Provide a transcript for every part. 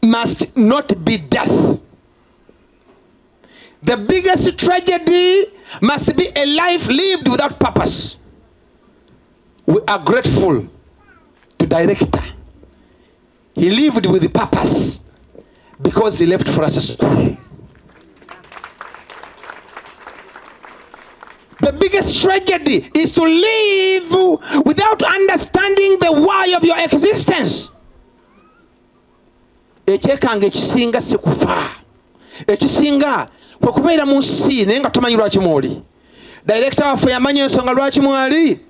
must not be death. The biggest tragedy must be a life lived without purpose. We are grateful to director. He lived with purpose because he left for us a school. The biggest tragedy is to live without understanding the why of your existence. Ekyekanga ekisinga si kufa. Ekisinga kwe kubeera mu nsi naye nga tumanyi lwaki mwoli. Director waffe yamanya ensonga lwaki mwali.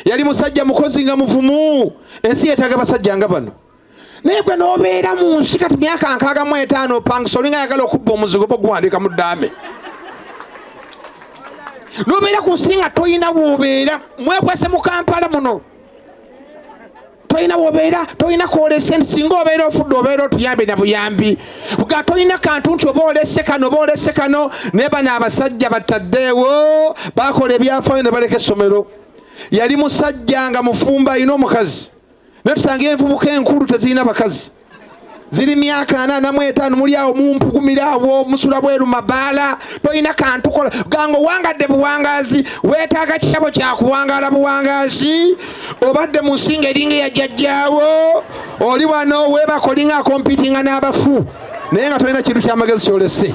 Yali musajja mukozi nga muvumu. Ensi yeetaaga basajja nga bano. Naye gwe n'obeera mu nsi kati myaka 65 opangisa olinga ayagala okubba omuzigo guwandiika mu ddaame. N'obeera ku nsi nga toyina w'obeera. Mwekwese mu Kampala muno. Toyina w'obeera, toyina kwolesa singa obeera ofudde obeera otuyambe na buyambi. Buga toyina kantu nti oba olese kano naye bano abasajja bataddeewo bakola ebyafaayo ne baleka essomero. Yali musajja nga mufumba alina omukazi. Naye tusanga envubuka enkulu tezirina bakazi. Ziri myaka 45 muli awo mumpugumira awo musula bweru mabaala. Toyina kantu kola. Gango wangadde buwangazi. Weetaaga kitabo kya kuwangaala buwangazi. Obadde mu nsinga eringa ya jjajjaawo. Oli wano weebakolinga kompitinga n'abafu. Naye nga toyina kintu ky'amagezi ky'olese.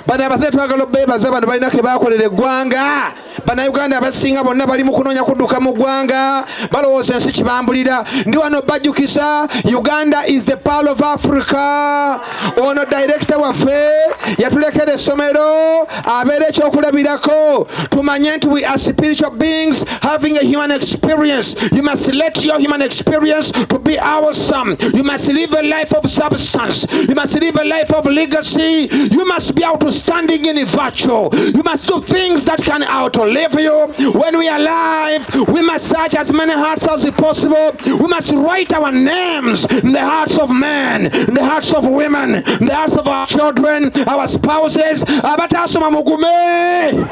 Bano abazee twagala beebaza bano balina ke baakolera eggwanga. Bannayuganda abasinga bonna bali mu kunoonya kudduka mu ggwanga. Balowooza ensi kibambulira. Ndi wano bajjukisa Uganda is the pearl of Africa. Ono director waffe yatulekera essomero abeera ekyokulabirako. Tumanye nti we are spiritual beings having a human experience. You must let your human experience to be awesome. You must live a life of substance. You must live a life of legacy. You must be outstanding in virtue. You must do things that can outlive you. When we are alive, we must search as many hearts as possible. We must write our names in the hearts of men, in the hearts of women, in the hearts of our children, our spouses. Abatasoma mugume.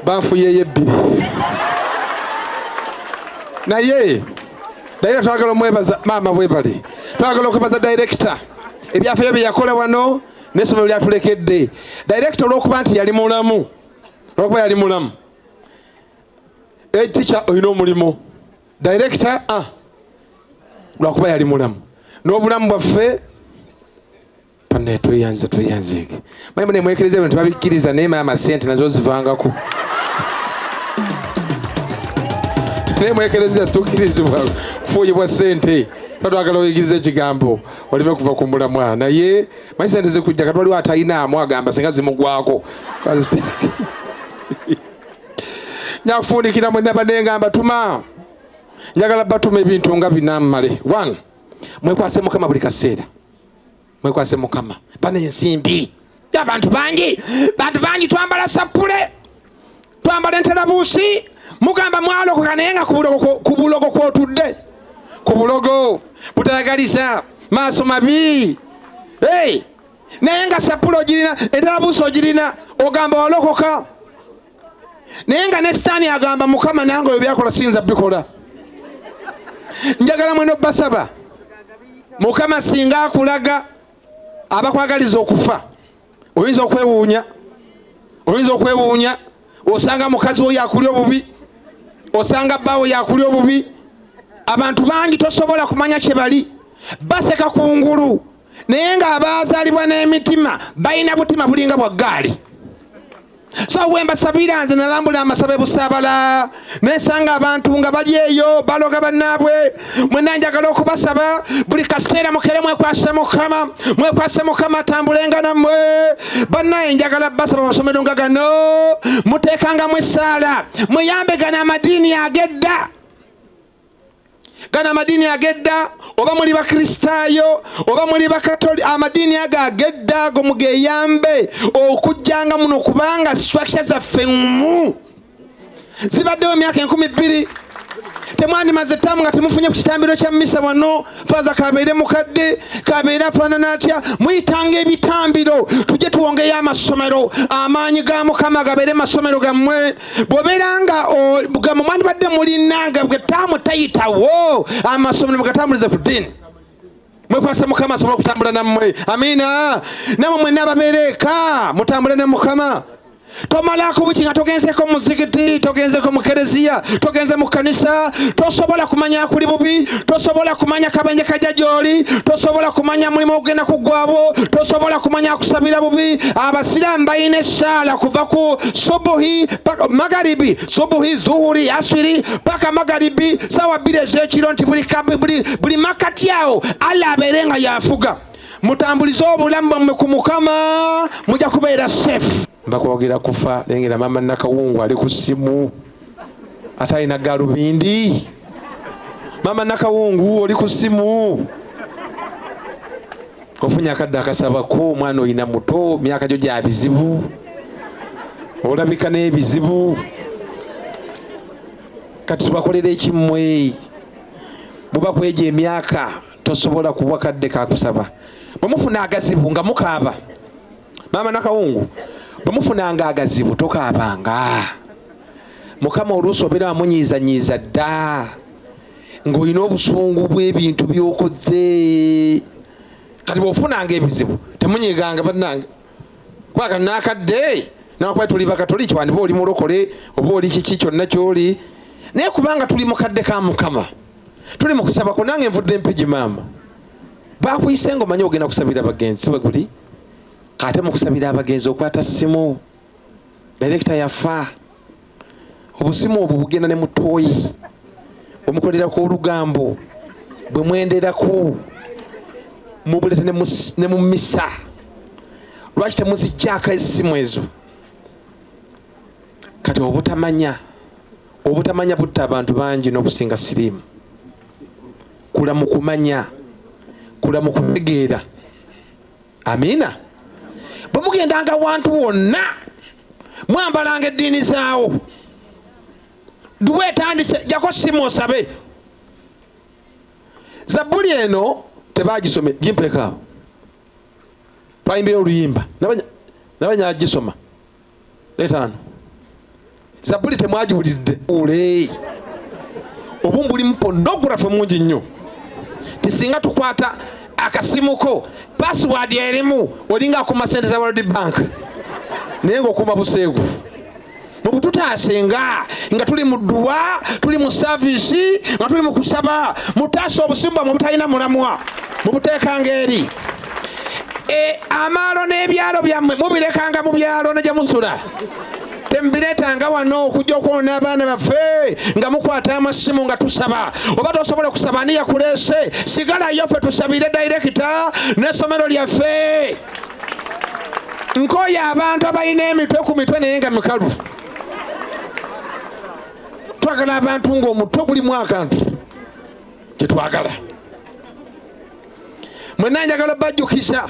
Bafu yeye bbiri. Naye director twagala omwebaza mama bwebali. Twagala okwebaza director ebyafaayo bye yakola wano n'essomero lyatulekedde. Director olw'okuba nti yali mulamu. Olw'okuba yali mulamu. Teacher olina omulimu. Director lwakuba yali mulamu. N'obulamu bwaffe panne tweyanzike. Mayimu ne mwekereza ebintu babikkiriza naye mama ssente nazo zivangako. Ne mwekereza situkkirizibwa kufuuyibwa ssente. Twagala oyigiriza ekigambo oleme kuva ku mulamwa. Naye manyi ssente zikujja kati waliwo atayinaamu agamba singa zimugwako. Nyakufuunikira mwenna banengamba tuma. Njagala batuma ebintu nga binammale. 1. Mwekwase Mukama buli kaseera. Mwekwase Mukama. Bana ensimbi. Abantu bangi twambala sapule. Twambala enterabuusi. Mugamba mwalokoka naye nga ku bulogo kwotudde. Ku bulogo butayagalisa maaso mabi. Naye nga sapule ogirina, enterabuusi ogirina, ogamba walokoka. Naye nga ne sitaani agamba Mukama nange oyo byakola sinza bikola. Njagala mweno basaba. Mukama singa akulaga abakwagaliza okufa. Oyinza okwewuunya. Osanga mukazi wo yakulya obubi. Osanga bbawo yakulya obubi. Abantu bangi tosobola kumanya kye bali. Baseka kungulu. Naye nga abaazaalibwa n'emitima balina butima bulinga bwa ggaali. So wembasabira nze nalambula amasabe busaabala. Nesanga abantu nga bali eyo baloga bannaabwe. Mwenna njagala okubasaba buli kaseera mukere mwekwase Mukama. Mwekwase Mukama atambulenga nammwe. Bannaye njagala basaba amasomero nga gano. Muteekangamu essaala. Muyambe gana amadiini agedda. Gana amadiini agedda. Oba muli bakristaayo oba muli bakatoli amadiini agagedda go mugeyambe okujjanga muno kubanga structure zaffe zibaddewo emyaka 2000 temwani mazetamu nga temufunye ku kitambiro kya mmisa wano faza kabeere mukadde kabeere afaanana atya muyitanga ebitambiro tujje tuwongeyo amasomero amaanyi ga Mukama gabeere masomero gammwe bwobeeranga gammwe mwandibadde mulinanga bwetaamu tayitawo amasomero mugatambulize ku ddiini mwekwasa Mukama asobola okutambula nammwe. Amiina. Namwe mwenna ababeereka mutambule ne Mukama. Tomalako buki nga togenzeko mu muzikiti, togenzeko mu kereziya, togenze mu kanisa, tosobola kumanya kuli bubi, tosobola kumanya kabenje kajja gy'oli, tosobola kumanya mulimu ogenda kuggwabo, tosobola kumanya kusabira bubi. Abasiraamu balina essaala kuva ku subuhi paka magaribi, subuhi, zuhuri, asiri paka magaribi, sawa 2 ez'ekiro nti buli makati awo Allah abeere nga yafuga. Mutambulize obulamu bwammwe ku Mukama, mujja kubeera safe. Mbakwogera kufa lengera mama Nakawungu ali ku ssimu atalina galubindi. Mama Nakawungu oli ku ssimu ofunye akadde akasabako omwana oyina muto myaka gyo gya bizibu olabika n'ebizibu kati tubakolera ekimmwe buba kweja emyaka tosobola kuwa kadde kakusaba bwemufuna agazibu nga mukaaba. Mama Nakawungu bwemufunanga agazibu tokaabanga. Mukama oluusi obeera wamunyiizanyiiza dda ng'olina obusungu bw'ebintu by'okoze. Kati bw'ofunanga ebizibu temunyiganga bannange kwaka nakadde nakuba tuli bakatoliki wandiba oli mulokole oba oli kiki kyonna ky'oli naye kubanga tuli mu kadde ka Mukama tuli mu kusabako. Nange nvudde mpigi maama bakuyise ng'omanyi ogenda kusabira abagenzi we guli ate mu kusabira abagenzi okwata ssimu direkita yafa obusimu obwo bugenda ne mutoyi omukolerako olugambo bwe mwenderako mubulete ne mu misa. Lwaki temuzijjaako essimu ezo? Kati obutamanya butta abantu bangi n'okusinga siriimu. Kula mu kumanya, kula mu kutegeera. Amiina. Bwe mugendanga wantu wonna mwambalanga eddiini zaawo duweetandise jako ssimu osabe. Zabbuli eno tebagisome gimpeka twayimbira oluyimba nabanya gisoma leetaano. Zabbuli temwagiwulidde ule obumbuli pornography mungi nnyo. Tisinga tukwata akasimuko password erimu olinga akuma sente za World Bank naye ng'okuma buseegu mubututaasenga nga tuli mu dduwa tuli mu service nga tuli mu kusaba mutaasa obusimba mu butalina mulamwa mubuteekanga eri. Amaalo n'ebyalo byammwe mubirekanga mu byalo ne gye musula. Tembiretanga wano okujja okwona abaana baffe nga mukwata amasimu nga tusaba. Oba tosobola kusaba ani yakuleese sigalayo ffe tusabire direkita n'essomero lyaffe. Nkooye abantu abalina emitwe ku mitwe naye nga mikalu. Twagala abantu ng'omutwe gulimu akantu kyetwagala. Mwenna njagala bajjukisa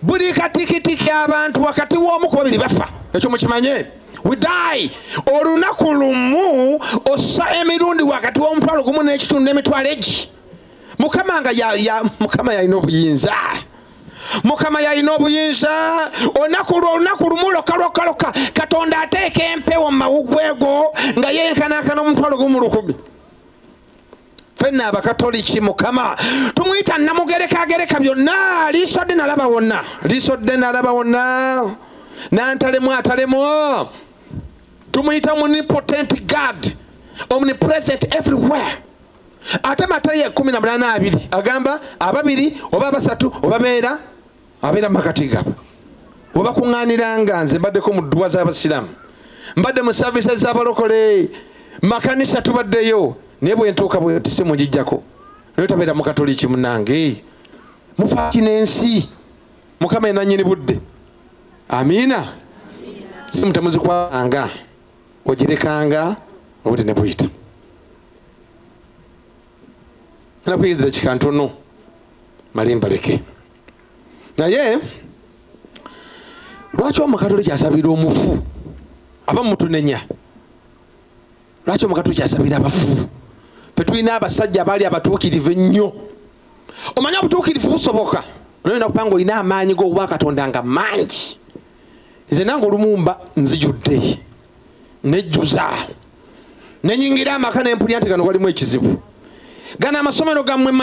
buli katikitiki abantu wakati w'omu ku babiri bafa. Ekyo mukimanye. We die. Olunaku lumu ossa emirundi wakati w'omutwalo gumu n'ekitundu n'emitwalo egi. Mukama yalina obuyinza. Mukama yalina obuyinza. Olunaku lumu lokaloka Katonda ateeka empewo mu mawuggwe go nga yenkanankana omutwalo gumu 100. Fenna abakatoliki Mukama tumuyita namugereka byonna. Liisodde nalaba wonna nantalemu atalemu. Tumuyita omnipotent God, omnipresent everywhere. Ate Matayo 18:2 agamba ababiri oba abasatu oba abeera makati gabo. Oba kuŋŋaaniranga nze mbaddeko mu dduwa z'abasiraamu, mbadde mu services z'abalokole, makanisa tubaddeyo, naye bwe ntuuka bwe nti simugijjako naye tabeera mu katoliki munnange. Mufaaki n'ensi Mukama ye nannyini budde. Amiina. Simu temuzikwanga ogirekanga obudde ne buyita. Nakuyizira kikantono malimbaleke naye lwaki omukatoliki asabira omufu aba mutunenya? lwaki omugati tukyasabira abafu? Ffe tulina abasajja abaali abatuukirivu ennyo. Omanye obutuukirivu busoboka olina okupanga olina amaanyi g'obwa Katonda nga mangi. Nze nange olumumba nzijudde nejjuza nenyingira amaka nempulya nti gano walimu ekizibu. Gano amasomero gammwe